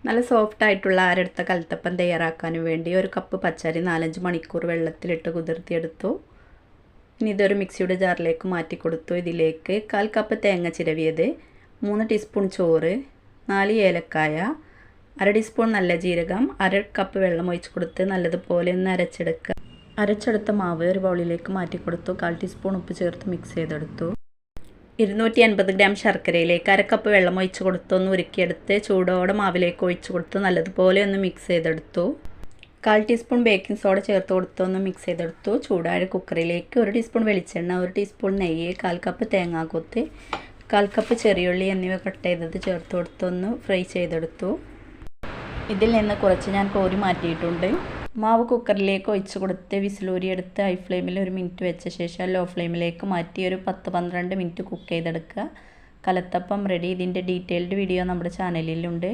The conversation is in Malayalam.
നല്ല സോഫ്റ്റായിട്ടുള്ള ആരെടുത്ത കലത്തപ്പം തയ്യാറാക്കാനും വേണ്ടി ഒരു കപ്പ് പച്ചരി 4-5 മണിക്കൂർ വെള്ളത്തിലിട്ട് കുതിർത്തിയെടുത്തു. ഇനി ഇതൊരു മിക്സിയുടെ ജാറിലേക്ക് മാറ്റി കൊടുത്തു. ഇതിലേക്ക് 1/4 കപ്പ് തേങ്ങ ചിരവിയത്, 3 ടീസ്പൂൺ ചോറ്, 4 ഏലക്കായ, 1/2 ടീസ്പൂൺ നല്ല ജീരകം, 1/2 കപ്പ് വെള്ളം ഒഴിച്ച് കൊടുത്ത് നല്ലതുപോലെ ഒന്ന് അരച്ചെടുക്കുക. അരച്ചെടുത്ത മാവ് ഒരു ബൗളിലേക്ക് മാറ്റി കൊടുത്തു. 1/4 ടീസ്പൂൺ ഉപ്പ് ചേർത്ത് മിക്സ് ചെയ്തെടുത്തു. 250 ഗ്രാം ശർക്കരയിലേക്ക് 1/2 കപ്പ് വെള്ളം ഒഴിച്ച് കൊടുത്ത് ഒന്ന് ഉരുക്കിയെടുത്ത് ചൂടോടെ മാവിലേക്ക് ഒഴിച്ച് കൊടുത്ത് നല്ലതുപോലെ ഒന്ന് മിക്സ് ചെയ്തെടുത്തു. 1/4 ടീസ്പൂൺ ബേക്കിംഗ് സോഡ ചേർത്ത് കൊടുത്ത് ഒന്ന് മിക്സ് ചെയ്തെടുത്തു. ചൂടായ കുക്കറിലേക്ക് 1 ടീസ്പൂൺ വെളിച്ചെണ്ണ, 1 ടീസ്പൂൺ നെയ്യ്, 1/4 കപ്പ് തേങ്ങാക്കൊത്ത്, 1/4 കപ്പ് ചെറിയുള്ളി എന്നിവ കട്ട് ചെയ്തത് ചേർത്ത് കൊടുത്ത് ഒന്ന് ഫ്രൈ ചെയ്തെടുത്തു. ഇതിൽ നിന്ന് കുറച്ച് ഞാൻ കോരി മാറ്റിയിട്ടുണ്ട്. മാവ് കുക്കറിലേക്ക് ഒഴിച്ച് കൊടുത്ത് വിസിലൂരിയെടുത്ത് ഹൈ ഫ്ലെയിമിൽ 1 മിനിറ്റ് വെച്ച ശേഷം ലോ ഫ്ലെയിമിലേക്ക് മാറ്റി ഒരു 10-12 മിനിറ്റ് കുക്ക് ചെയ്തെടുക്കുക. കലത്തപ്പം റെഡി. ഇതിൻ്റെ ഡീറ്റെയിൽഡ് വീഡിയോ നമ്മുടെ ചാനലിലുണ്ട്.